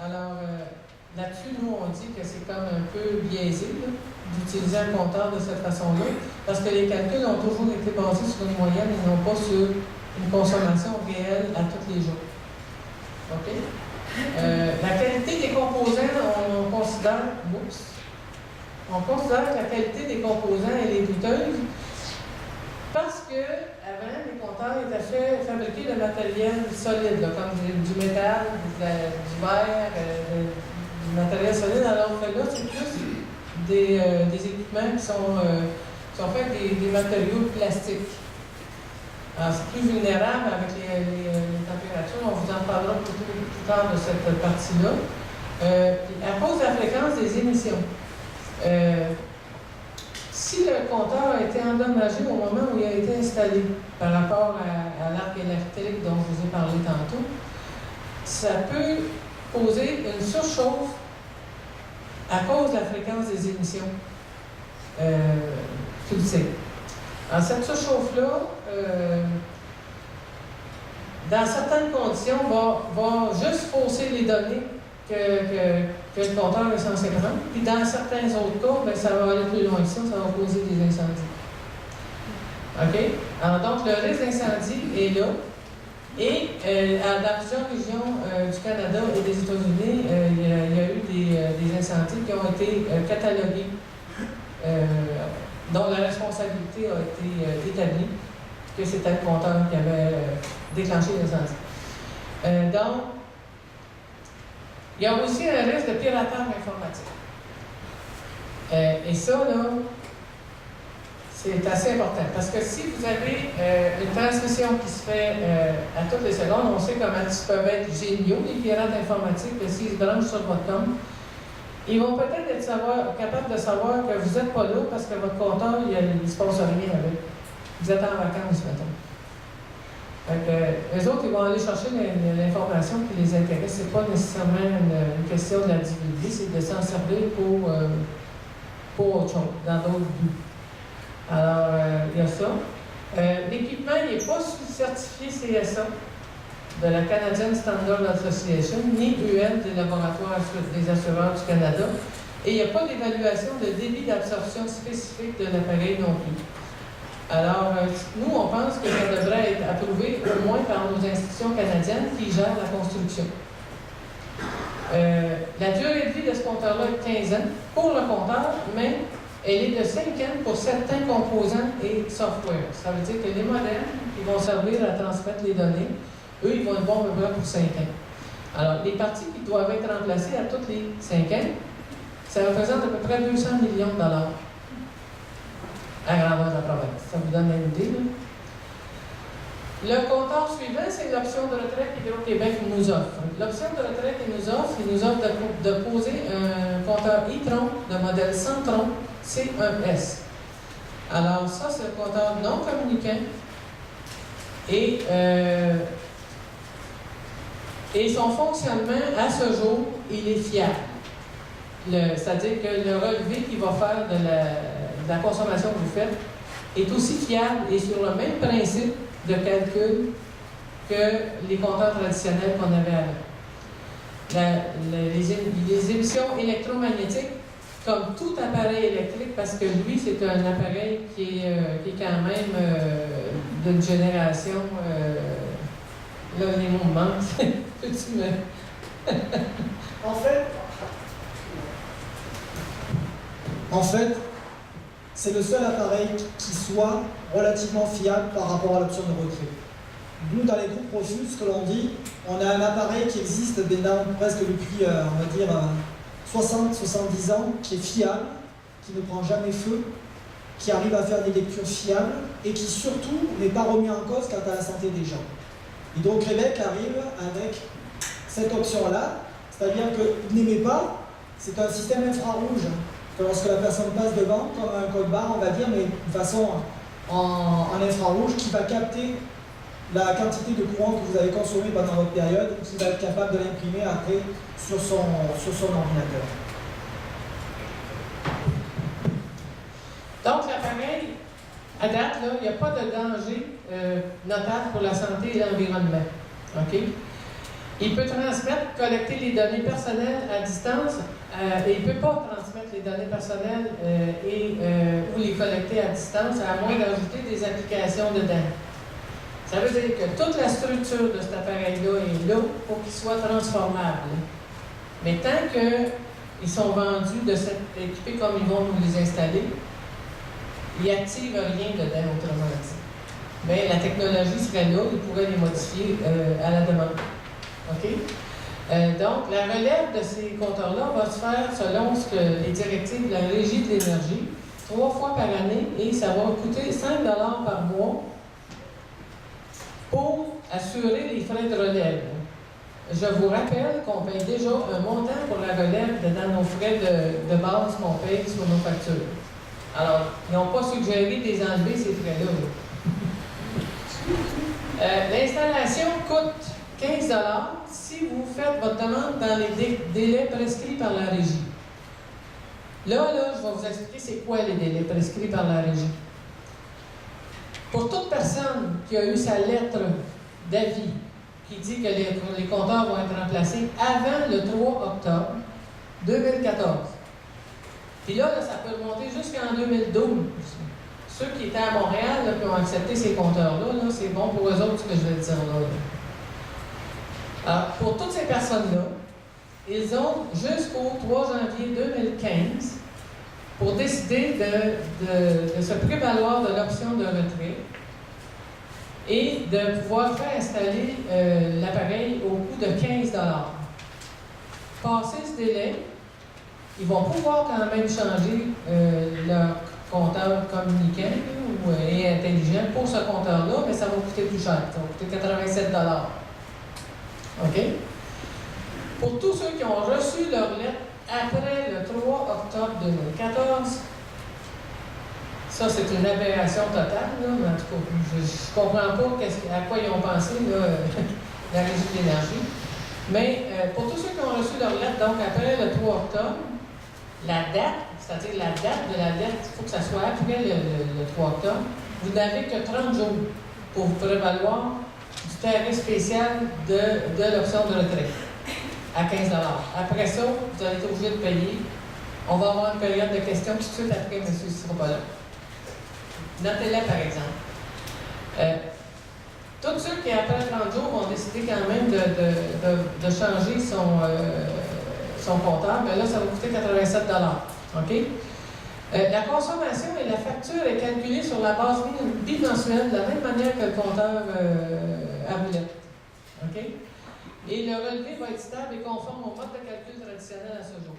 Alors, là-dessus, nous, on dit que c'est comme un peu biaisé d'utiliser un compteur de cette façon-là, parce que les calculs ont toujours été basés sur une moyenne et non pas sur une consommation réelle à tous les jours. OK? La qualité des composants, on considère que la qualité des composants, elle est douteuse parce que avant, les compteurs étaient fabriqués de matériel solide, là, comme du métal, du verre, du matériel solide, alors que là, c'est plus des équipements qui sont faits avec des matériaux plastiques. Alors, c'est plus vulnérable avec les températures. On vous en parlera plus tard de cette partie-là. À cause de la fréquence des émissions. Si le compteur a été endommagé au moment où il a été installé par rapport à l'arc électrique dont je vous ai parlé tantôt, ça peut causer une surchauffe à cause de la fréquence des émissions pulsées. Alors, cette surchauffe-là, dans certaines conditions, va juste fausser les données que le compteur est censé prendre. Puis dans certains autres cas, bien, ça va aller plus loin que ça va causer des incendies. OK? Alors donc, le risque d'incendie est là. Et dans plusieurs régions du Canada et des États-Unis, il y a eu des incendies qui ont été catalogués, dont la responsabilité a été établie, que c'était le compteur qui avait déclenché l'incendie. Donc, il y a aussi un risque de piratage informatique. Et ça, là, c'est assez important. Parce que si vous avez une transmission qui se fait à toutes les secondes, on sait comment ils peuvent être géniaux, les pirates informatiques, s'ils se branchent sur votre compte. Ils vont peut-être être capables de savoir que vous n'êtes pas là parce que votre compteur, il ne se passe rien avec. Vous êtes en vacances, mettons. Eux autres, ils vont aller chercher l'information qui les intéresse. Ce n'est pas nécessairement une question de la divulguer, c'est de s'en servir pour autre chose, dans d'autres buts. Alors, il y a ça. L'équipement, il n'est pas certifié CSA de la Canadian Standard Association, ni UL des laboratoires des assureurs du Canada. Et il n'y a pas d'évaluation de débit d'absorption spécifique de l'appareil non plus. Alors, nous, on pense que ça devrait être approuvé au moins par nos institutions canadiennes qui gèrent la construction. La durée de vie de ce compteur-là est 15 ans pour le compteur, mais elle est de 5 ans pour certains composants et software. Ça veut dire que les modems qui vont servir à transmettre les données, eux, ils vont être bons à peu près pour 5 ans. Alors, les parties qui doivent être remplacées à tous les 5 ans, ça représente à peu près 200 millions de dollars à grandeur de la province. Ça vous donne une idée, là? Le compteur suivant, c'est l'option de retrait qu'Hydro-Québec nous offre. L'option de retrait qu'il nous offre de poser un compteur e-tron de modèle Centron C1S. Alors ça, c'est le compteur non communicant et son fonctionnement, à ce jour, il est fiable. C'est-à-dire que le relevé qu'il va faire de la consommation que vous faites est aussi fiable et sur le même principe de calcul que les compteurs traditionnels qu'on avait avant. Les émissions électromagnétiques, comme tout appareil électrique, parce que lui, c'est un appareil qui est quand même d'une génération... là, les mots me manquent. Peux-tu me... En fait, c'est le seul appareil qui soit relativement fiable par rapport à l'option de retrait. Nous, dans les groupes Profus, ce que l'on dit, on a un appareil qui existe maintenant presque depuis, on va dire, 60-70 ans, qui est fiable, qui ne prend jamais feu, qui arrive à faire des lectures fiables et qui surtout n'est pas remis en cause quant à la santé des gens. Hydro-Québec arrive avec cette option-là, c'est-à-dire qu'il n'émet pas, c'est un système infrarouge que lorsque la personne passe devant, comme un code barre, on va dire, mais de façon en infrarouge, qui va capter la quantité de courant que vous avez consommé pendant votre période, qui va être capable de l'imprimer après sur son ordinateur. Donc, l'appareil, à date, il n'y a pas de danger notable pour la santé et l'environnement. OK? Il peut transmettre, collecter les données personnelles à distance, et il ne peut pas transmettre les données personnelles ou les collecter à distance, à moins d'ajouter des applications dedans. Ça veut dire que toute la structure de cet appareil-là est là pour qu'il soit transformable. Mais tant qu'ils sont vendus de s'être équipés comme ils vont nous les installer, ils n'activent rien dedans, autrement dit. Mais la technologie serait là, ils pourraient les modifier à la demande. OK? Donc, la relève de ces compteurs-là va se faire selon ce que les directives de la Régie de l'énergie, 3 fois par année, et ça va coûter 5 $ par mois pour assurer les frais de relève. Je vous rappelle qu'on paye déjà un montant pour la relève dans nos frais de base qu'on paye sur nos factures. Alors, ils n'ont pas suggéré de les enlever, ces frais-là. L'installation coûte 15 $ si vous faites votre demande dans les délais prescrits par la Régie. Là, je vais vous expliquer c'est quoi les délais prescrits par la Régie. Pour toute personne qui a eu sa lettre d'avis qui dit que les compteurs vont être remplacés avant le 3 octobre 2014. Puis là, ça peut remonter jusqu'en 2012. Ceux qui étaient à Montréal, là, qui ont accepté ces compteurs-là, -là, c'est bon pour eux autres ce que je vais dire là. Alors, pour toutes ces personnes-là, ils ont jusqu'au 3 janvier 2015 pour décider de se prévaloir de l'option de retrait et de pouvoir faire installer l'appareil au coût de 15 $. Passé ce délai, ils vont pouvoir quand même changer leur compteur communicant et intelligent pour ce compteur-là, mais ça va coûter plus cher. Ça va coûter 87 $. OK? Pour tous ceux qui ont reçu leur lettre après le 3 octobre 2014, ça, c'est une aberration totale, là, mais en tout cas, je ne comprends pas à quoi ils ont pensé, là, la Régie de l'énergie. Mais pour tous ceux qui ont reçu leur lettre, donc après le 3 octobre, la date, c'est-à-dire la date de la lettre, il faut que ça soit après le 3 octobre, vous n'avez que 30 jours pour vous prévaloir du tarif spécial de l'option de retrait à 15 $. Après ça, vous allez être obligé de payer. On va avoir une période de questions tout de suite après, monsieur, ne sera pas là. Notez-la, par exemple. Tous ceux qui, après 30 jours, vont décider quand même de changer son compteur, bien là, ça va coûter 87 $. OK? La consommation et la facture est calculée sur la base bimensuelle, de la même manière que le compteur à roulette. OK? Et le relevé va être stable et conforme au mode de calcul traditionnel à ce jour.